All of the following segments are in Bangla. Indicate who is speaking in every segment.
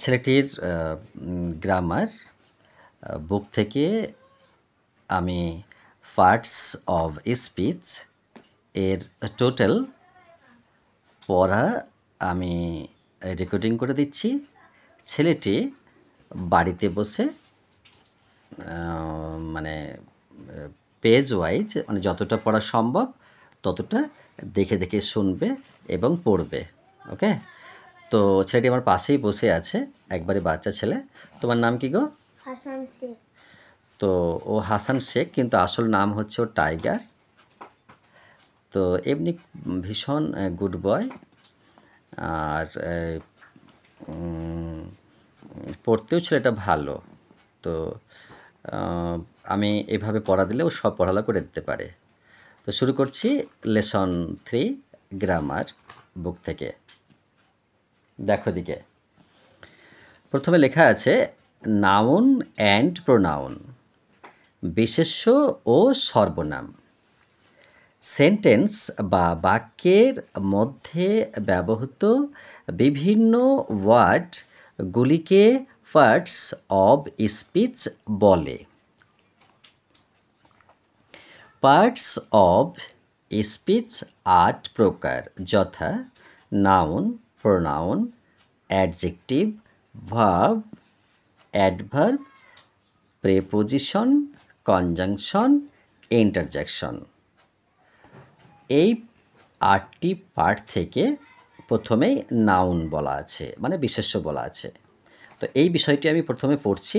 Speaker 1: ছেলেটির গ্রামার বুক থেকে আমি পার্টস অফ স্পিচ এর টোটাল পড়া আমি রেকর্ডিং করে দিচ্ছি। ছেলেটি বাড়িতে বসে মানে পেজ ওয়াইজ মানে যতটা পড়া সম্ভব ততটা দেখে দেখে শুনবে এবং পড়বে। ওকে, তো ছেলেটি আমার পাশেই বসে আছে, একবারে বাচ্চা ছেলে। তোমার নাম কি গো?
Speaker 2: হাসান শেখ।
Speaker 1: তো ও হাসান শেখ, কিন্তু আসল নাম হচ্ছে ও টাইগার। তো এমনি ভীষণ গুড বয়, আর পড়তেও ছেলেটা ভালো। তো আমি এভাবে পড়া দিলে ও সব পড়ালা করে দিতে পারে। তো শুরু করছি লেসন 3 গ্রামার বুক থেকে। দেখো দিকে প্রথমে লেখা আছে নাউন অ্যান্ড প্রোনাউন, বিশেষ্য ও সর্বনাম। সেন্টেন্স বা বাক্যের মধ্যে ব্যবহৃত বিভিন্ন ওয়ার্ডগুলিকে পার্টস অব স্পিচ বলে। পার্টস অব স্পিচ 8 প্রকার, যথা noun, pronoun, adjective, verb, adverb, preposition, conjunction, interjection. এই 8টি পার্ট থেকে প্রথমেই নাউন বলা আছে, মানে বিশেষ্য বলা আছে। তো এই বিষয়টি আমি প্রথমে পড়ছি।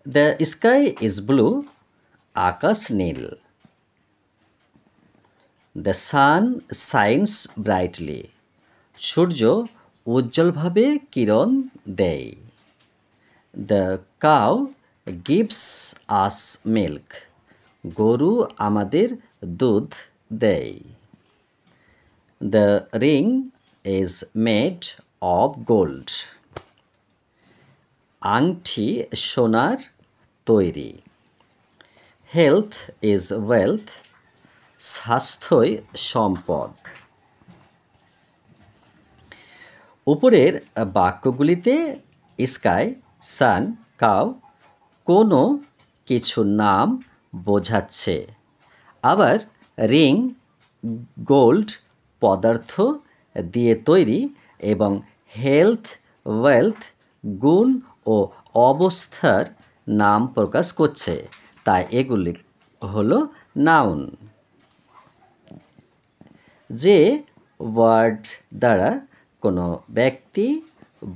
Speaker 1: দ্য স্কাই ইজ ব্লু, আকাশ নীল। দ্য সান শাইন্স ব্রাইটলি, সূর্য উজ্জ্বলভাবে কিরণ দেয়। The cow gives us milk, গরু আমাদের দুধ দেয়। The ring is made of gold, আংটি সোনার তৈরি। হেলথ ইজ ওয়েলথ, স্বাস্থ্যই সম্পদ। উপরের বাক্যগুলিতে স্কাই, সান, কাউ কোনো কিছু নাম বোঝাচ্ছে, আবার রিং গোল্ড পদার্থ দিয়ে তৈরি এবং হেলথ ওয়েলথ গুণ ও অবস্থার নাম প্রকাশ করছে, তাই এগুলি হলো নাউন। যে ওয়ার্ড দ্বারা কোনো ব্যক্তি,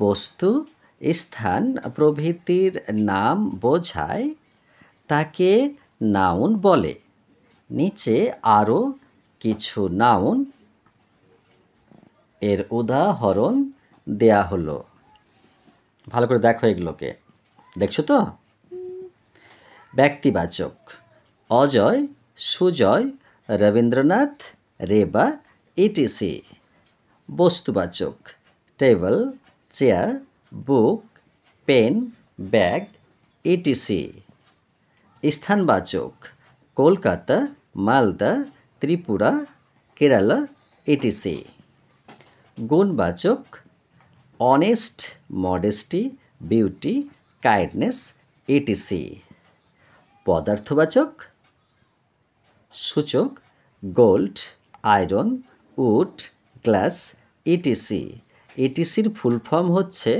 Speaker 1: বস্তু, স্থান প্রভৃতির নাম বোঝায় তাকে নাউন বলে। নিচে আরও কিছু নাউন এর উদাহরণ দেয়া হলো, ভালো করে দেখো এগুলোকে। দেখছো তো? ব্যক্তিবাচক অজয়, সুজয়, রবীন্দ্রনাথ, রেবা, ইটিসি। বস্তুবাচক table, chair, book, pen, bag, ETC. স্থানবাচক কলকাতা, মালদা, ত্রিপুরা, কেরালা, ইটিসি। গুণবাচক honest, modesty, beauty, kindness, ETC. পদার্থবাচক সূচক gold, iron, wood, glass, ETC. ইটিসির ফুল ফর্ম হচ্ছে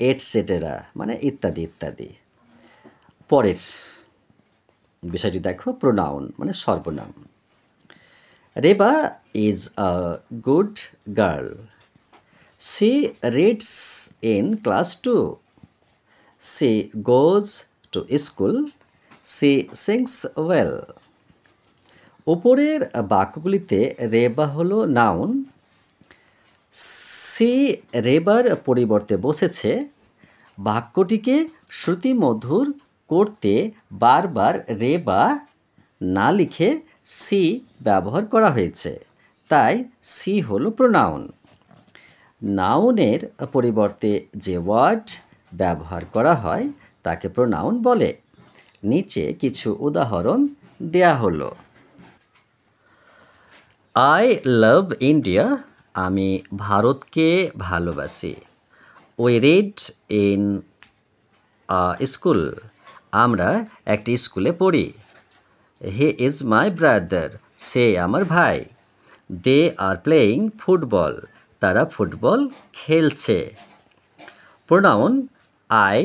Speaker 1: এটসেটেরা, মানে ইত্যাদি ইত্যাদি। পরের বিষয়টি দেখো, প্রোনাউন মানে সর্বনাম। Reba is a good girl, she reads in class 2, she goes to school, she sings well. উপরের বাক্যগুলিতে রেবা হলো নাউন। সি রেবার পরিবর্তে বসেছে। বাক্যটিকে শ্রুতিমধুর করতে বারবার রেবা না লিখে সি ব্যবহার করা হয়েছে, তাই সি হলো প্রোনাউন। নাউনের পরিবর্তে যে ওয়ার্ড ব্যবহার করা হয় তাকে প্রোনাউন বলে। নিচে কিছু উদাহরণ দেয়া হলো। আই লাভ ইন্ডিয়া, আমি ভারতকে ভালোবাসি। উই রিড ইন স্কুল, আমরা একটি স্কুলে পড়ি। হি ইজ মাই ব্রাদার, সে আমার ভাই। দে আর প্লেয়িং ফুটবল, তারা ফুটবল খেলছে। প্রোনাউন আই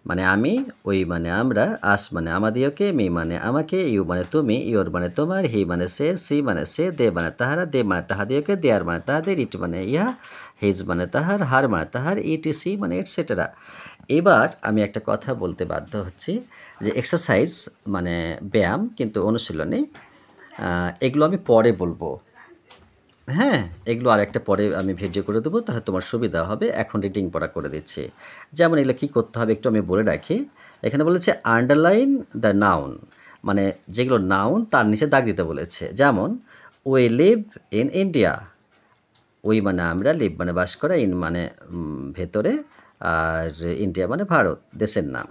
Speaker 1: মানে আমি, ওই মানে আমরা, আস মানে আমাদিওকে, মি মানে আমাকে, ইউ মানে তুমি, ইয়োর মানে তোমার, হি মানে সে, সি মানে সে, দে মানে তাহারা, দে মানে তাহাদিওকে, দেয়ার মানে তাহাদের, ইট মানে ইহা, হিজ মানে তাহার, হার মানে তাহার, ইটিসি মানে এটসেট্রা। এবার আমি একটা কথা বলতে বাধ্য হচ্ছি যে এক্সারসাইজ মানে ব্যায়াম কিন্তু অনুশীলনী, এগুলো আমি পরে বলবো। হ্যাঁ, এগুলো আরেকটা পরে আমি ভিডিও করে দেবো, তাহলে তোমার সুবিধা হবে। এখন রিডিং পড়া করে দিচ্ছি। যেমন এগুলো কী করতে হবে একটু আমি বলে রাখি। এখানে বলেছে আন্ডারলাইন দ্য নাউন, মানে যেগুলো নাউন তার নিচে দাগ দিতে বলেছে। যেমন we live in India, we মানে আমরা, লিভ মানে বাস করা, ইন মানে ভেতরে, আর ইন্ডিয়া মানে ভারত, দেশের নাম।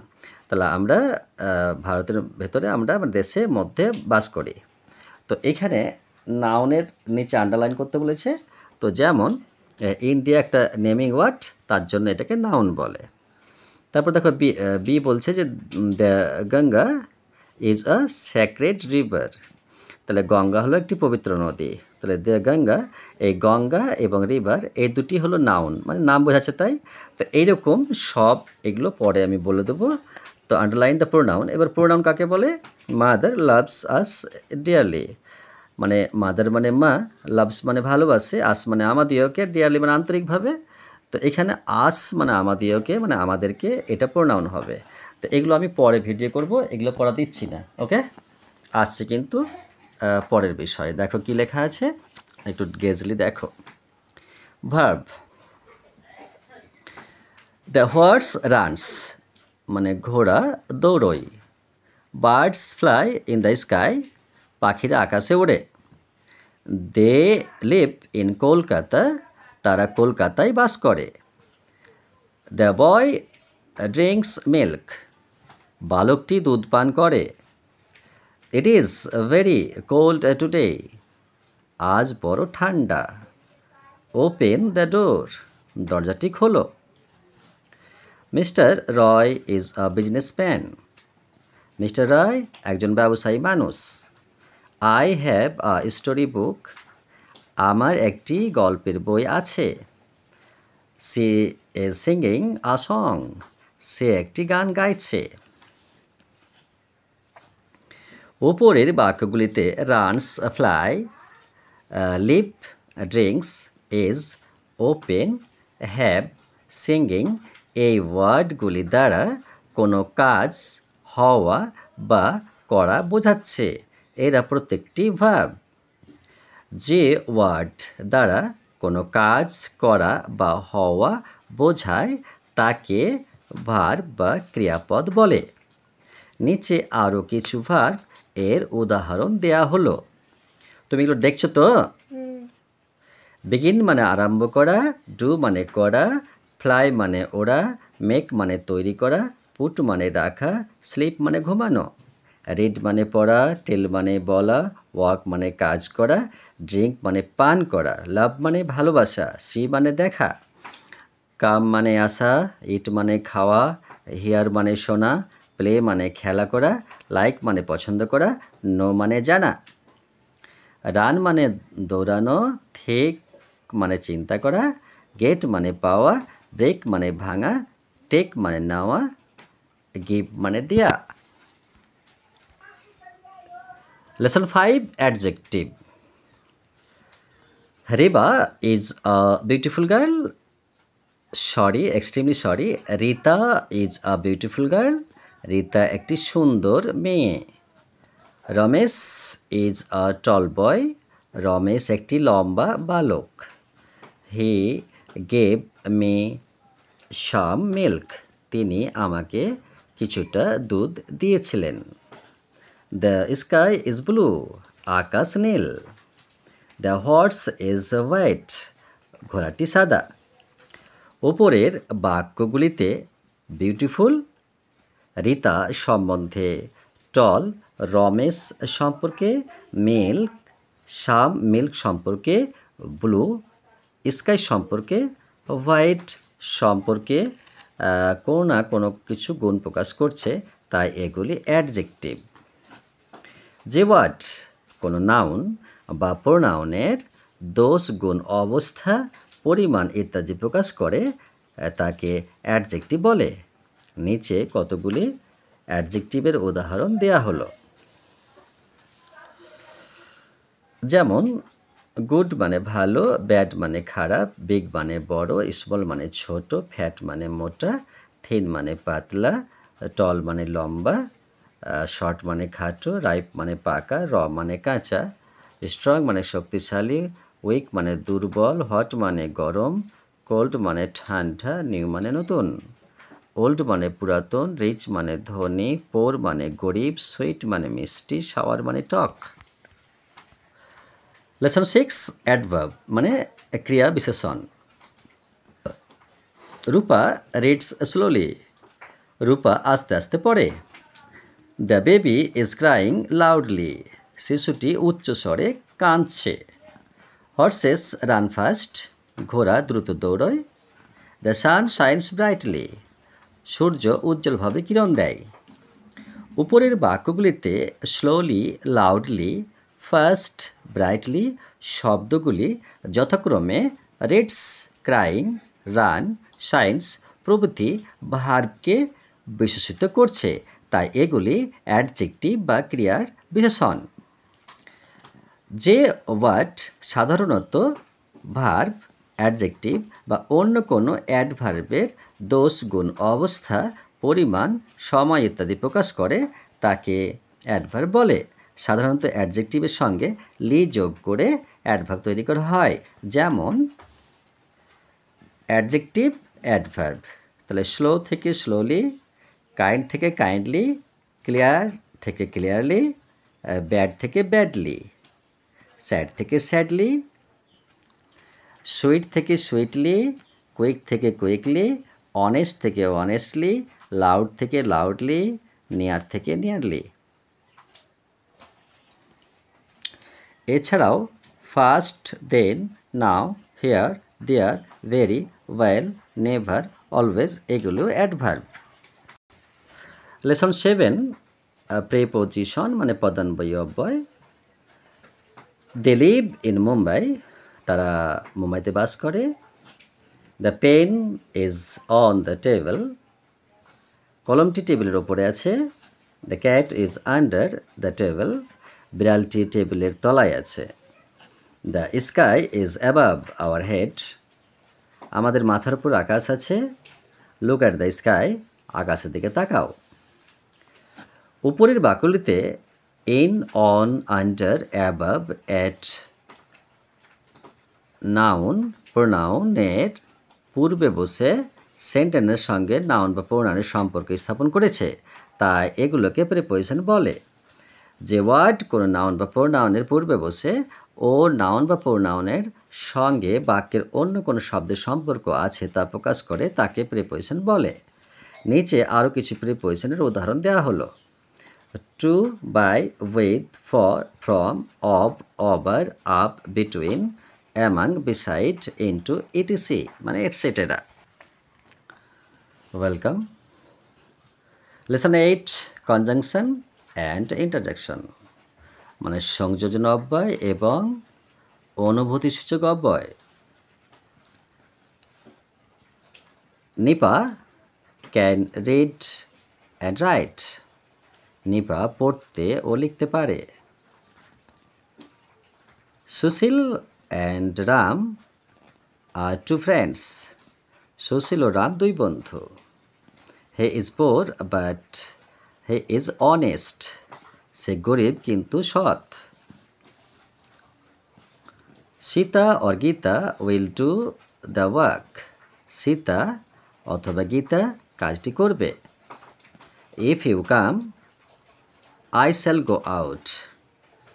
Speaker 1: তাহলে আমরা ভারতের ভেতরে, আমরা মানে দেশে মধ্যে বাস করি। তো এখানে নাউনের নিচে আন্ডারলাইন করতে বলেছে। তো যেমন ইন্ডিয়া একটা নেমিং ওয়ার্ড, তার জন্য এটাকে নাউন বলে। তারপর দেখো বি বলছে যে the Ganga is a sacred river, তাহলে গঙ্গা হলো একটি পবিত্র নদী। তাহলে দ্য গঙ্গা, এই গঙ্গা এবং রিভার এই দুটি হলো নাউন, মানে নাম বোঝাচ্ছে তাই। তো এইরকম সব এগুলো পরে আমি বলে দেবো। তো আন্ডারলাইন দ্য প্রোনাউন। এবার প্রোনাউন কাকে বলে? মাদার লাভস আস ডিয়ারলি, মানে মাদার মানে মা, লাভস মানে ভালোবাসে, আস মানে আমাদিওকে, ডিয়ারলি মানে আন্তরিকভাবে। তো এখানে আস মানে আমাদিওকে, মানে আমাদেরকে, এটা প্রোনাউন হবে। তো এগুলো আমি পরে ভিডিও করব, এগুলো পড়া দিচ্ছি না। ওকে, আসছে কিন্তু পরের বিষয়। দেখো কি লেখা আছে, একটু গেজলি দেখো। ভার্ব, দ্য হর্স রানস, মানে ঘোড়া দৌড়ই। Birds fly in the sky, পাখিরা আকাশে ওড়ে। দে লিভ ইন কলকাতা, তারা কলকাতায় বাস করে। দ্য বয় ড্রিঙ্কস মিল্ক, বালকটি দুধ পান করে। It is very cold today, আজ বড় ঠান্ডা। ওপেন দ্য ডোর, দরজাটি খোলো। Mister Roy is a businessman, mister Roy একজন ব্যবসায়ী মানুষ। I have a story book, আমার একটি গল্পের বই আছে। She is singing a song, সে একটি গান গাইছে। উপরের বাক্যগুলিতে runs, fly, live, drinks, is, open, have, singing এই ওয়ার্ডগুলি দ্বারা কোনো কাজ হওয়া বা করা বোঝাচ্ছে। এরা প্রত্যেকটি ভার্ব। যে ওয়ার্ড দ্বারা কোনো কাজ করা বা হওয়া বোঝায় তাকে ভার্ব বা ক্রিয়াপদ বলে। নিচে আরও কিছু ভার্ব এর উদাহরণ দেয়া হলো। তুমি এগুলো দেখছো তো? বিগিন মানে আরম্ভ করা, ডু মানে করা, ফ্লাই মানে ওড়া, মেক মানে তৈরি করা, পুট মানে রাখা, স্লিপ মানে ঘুমানো। রিড মানে পড়া, টেল মানে বলা, ওয়াক মানে কাজ করা, ড্রিঙ্ক মানে পান করা, লাভ মানে ভালোবাসা, সি মানে দেখা, কাম মানে আসা, ইট মানে খাওয়া, হিয়ার মানে শোনা, প্লে মানে খেলা করা, লাইক মানে পছন্দ করা, নো মানে জানা। রান মানে দৌড়ানো, থিক মানে চিন্তা করা, গেট মানে পাওয়া, ব্রেক মানে ভাঙা, টেক মানে নেওয়া, গিভ মানে দেয়া। Lesson 5 Adjective. Reba is a beautiful girl. Sorry, extremely sorry. Rita is a beautiful girl. Rita একটি সুন্দর মেয়ে। Ramesh is a tall boy. Ramesh একটি লম্বা বালক। He gave me some milk. তিনি আমাকে কিছুটা দুধ দিয়েছিলেন। The sky is blue. Akash Neil. The horse is white. ঘোড়াটি সাদা। ওপরের বাক্যগুলিতে বিউটিফুল, রীতা সম্বন্ধে, টল রমেশ সম্পর্কে, মিল্ক সাম মিল্ক সম্পর্কে, ব্লু স্কাই সম্পর্কে, হোয়াইট সম্পর্কে কোনো না কোনো কিছু গুণ প্রকাশ করছে, তাই এগুলি অ্যাডজেক্টিভ। যে ওয়ার্ড কোনো নাউন বা প্রোনাউনের দোষ, গুণ, অবস্থা, পরিমাণ ইত্যাদি প্রকাশ করে তাকে অ্যাডজেক্টিভ বলে। নিচে কতগুলি অ্যাডজেক্টিভের উদাহরণ দেয়া হলো। যেমন গুড মানে ভালো, ব্যাড মানে খারাপ, বিগ মানে বড়, স্মল মানে ছোট, ফ্যাট মানে মোটা, থিন মানে পাতলা, টল মানে লম্বা, শর্ট মানে খাটো, রাইপ মানে পাকা, র মানে কাঁচা, স্ট্রং মানে শক্তিশালী, উইক মানে দুর্বল, হট মানে গরম, কোল্ড মানে ঠান্ডা, নিউ মানে নতুন, ওল্ড মানে পুরাতন, রিচ মানে ধনী, পোর মানে গরিব, সুইট মানে মিষ্টি, সাওয়ার মানে টক। লেসন 6 অ্যাডভার্ব মানে ক্রিয়া বিশেষণ। রূপা রিডস স্লোলি। রূপা আস্তে আস্তে পড়ে। The baby is crying loudly. শিশুটি উচ্চস্বরে কাঁদছে। Horses run fast. ঘোড়া দ্রুত দৌড়য়। The sun shines brightly. সূর্য উজ্জ্বলভাবে কিরণ দেয়। উপরের বাক্যগুলিতে স্লোলি, লাউডলি, ফাস্ট, ব্রাইটলি শব্দগুলি যথাক্রমে রিডস, ক্রাইং, রান, শাইন্স প্রভৃতি ভার্বকে বিশেষিত করছে, তাই এগুলি অ্যাডজেক্টিভ বা ক্রিয়ার বিশেষণ। যে ওয়ার্ড সাধারণত ভার্ব, অ্যাডজেক্টিভ বা অন্য কোনো অ্যাডভার্বের দোষ, গুণ, অবস্থা, পরিমাণ, সময় ইত্যাদি প্রকাশ করে তাকে অ্যাডভার্ব বলে। সাধারণত অ্যাডজেক্টিভের সঙ্গে লি যোগ করে অ্যাডভার্ব তৈরি করা হয়। যেমন অ্যাডজেক্টিভ, অ্যাডভার্ব। তাহলে স্লো থেকে স্লোলি, কাইন্ড থেকে কাইন্ডলি, ক্লিয়ার থেকে ক্লিয়ারলি, ব্যাড থেকে ব্যাডলি, স্যাড থেকে স্যাডলি, সুইট থেকে সুইটলি, কুইক থেকে কুইকলি, অনেস্ট থেকে অনেস্টলি, লাউড থেকে লাউডলি, নিয়ার থেকে নিয়ারলি। এছাড়াও first, then, now, here, there, very, well, never, always এগুলো অ্যাডভার্ব। লেসন 7 প্রেপোজিশন মানে পদান্বয়ী অব্যয়। They live in Mumbai. তারা মুম্বাইতে বাস করে। The pen is on the table. কলমটি টেবিলের ওপরে আছে। The cat is under the table. বিড়ালটি টেবিলের তলায় আছে। The sky is above our head. আমাদের মাথার উপর আকাশ আছে। Look at the sky. আকাশের দিকে তাকাও। উপরের বাক্যগুলিতে in, on, under, above, at noun, প্রোনাউনের পূর্বে বসে সেন্টেন্সের সঙ্গে নাউন বা প্রোনাউনের সম্পর্ক স্থাপন করেছে, তাই এগুলোকে প্রিপোজিশন বলে। যে ওয়ার্ড কোনো নাউন বা প্রোনাউনের পূর্বে বসে ও নাউন বা প্রোনাউনের সঙ্গে বাক্যের অন্য কোনো শব্দের সম্পর্ক আছে তা প্রকাশ করে তাকে প্রিপোজিশন বলে। নিচে আরও কিছু প্রিপোজিশনের উদাহরণ দেওয়া হলো। To, by, with, for, from, of, over, up, between, among, beside, into, etc মানে et cetera. Welcome. Lesson 8 conjunction and interjection মানে সংযোজন অব্যয় এবং অনুভূতিসূচক অব্যয়। Nipa can read and write. Nipa পড়তে ও লিখতে পারে। Sushil and Ram are two friends. Sushil ও রাম দুই বন্ধু। He is poor but he is honest. সে গরিব কিন্তু সৎ। Sita or Gita will do the work. Sita অথবা গীতা কাজটি করবে। If you come I shall go out.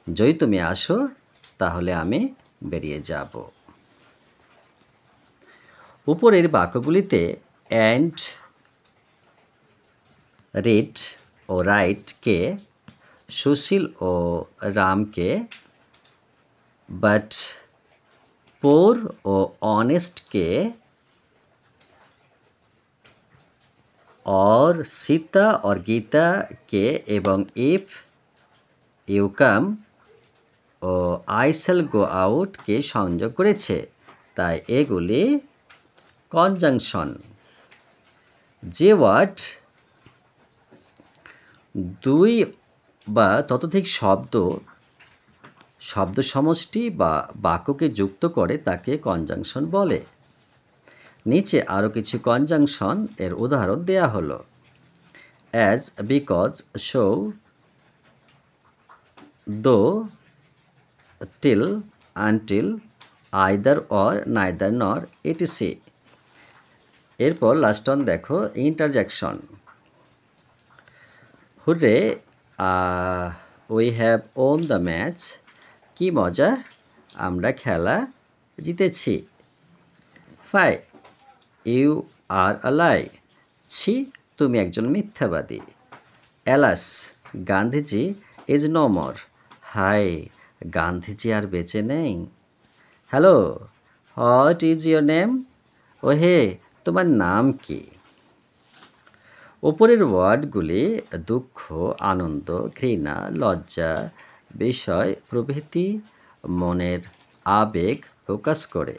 Speaker 1: যদি তুমি আসো তাহলে আমি বেরিয়ে যাব। উপরের বাক্যগুলিতে অ্যান্ড, রিড ও রাইটকে সুশীল ও রামকে, বাট পোর ও অনেস্টকে और सीता और गीता কে এবং if you come O I shall go out কে সংযোগ করেছে, তাই এগুলি কনজাংশন। যে ওয়ার্ড দুই বা ততোধিক শব্দ সমষ্টি বা বাক্যকে যুক্ত করে তাকে কনজাংশন বলে। নিচে আরও কিছু কনজাংশন এর উদাহরণ দেয়া হলো। As, because, so, though, till, until, either or, neither nor, etc. এরপর লাস্ট অন দেখো interjection. Hurrah, we have won the match. কি মজা, আমরা খেলা জিতেছি। Fie, you are a lie. ছি, তুমি একজন মিথ্যাবাদী। Alas, Gandhiji is no more. হাই, গান্ধীজি আর বেঁচে নেই। Hello, what is your name. ও হে, তোমার নাম কি? ওপরের ওয়ার্ডগুলি দুঃখ, আনন্দ, ঘৃণা, লজ্জা, বিষয় প্রভৃতি মনের আবেগ প্রকাশ করে।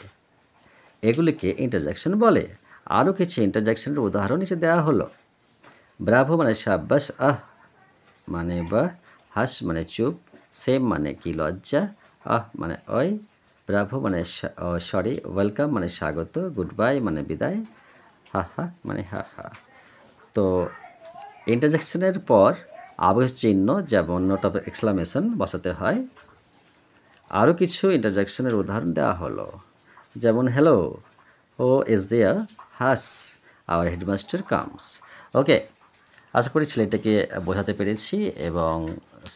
Speaker 1: এগুলিকে ইন্টারজেকশন বলে। আরও কিছু ইন্টারজেকশনের উদাহরণ নিচে দেওয়া হলো। ব্রাভো মানে সাব্বাস, আহ মানে বাহ, হাস মানে চুপ, সেম মানে কি লজ্জা, আহ মানে ওই, ব্রাভো মানে সরি, ওয়েলকাম মানে স্বাগত, গুড বাই মানে বিদায়, হা হা মানে হা হা। তো ইন্টারজেকশনের পর আবশ্যক চিহ্ন যেমন নোট অফ এক্সক্লামেশন বসাতে হয়। আরও কিছু ইন্টারজেকশনের উদাহরণ দেওয়া হলো, যেমন hello, who is there, hush, our headmaster comes. Okay, আশা করি ছেলেটাকে বোঝাতে পেরেছি এবং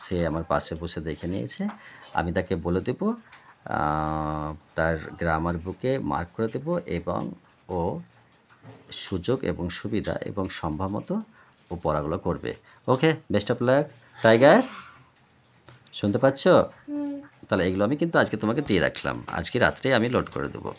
Speaker 1: সে আমার পাশে বসে দেখে নিয়েছে। আমি তাকে বলে দেব, তার গ্রামার বুকে মার্ক করে দেব এবং ও সুযোগ এবং সুবিধা এবং সম্ভব মতো ও পড়াগুলো করবে। ওকে, বেস্ট অফ লাক টাইগার। শুনতে পাচ্ছ? তাহলে এগুলো আমি কিন্তু আজকে তোমাকে দিয়ে রাখলাম, আজকে রাত্রে আমি লোড করে দেবো।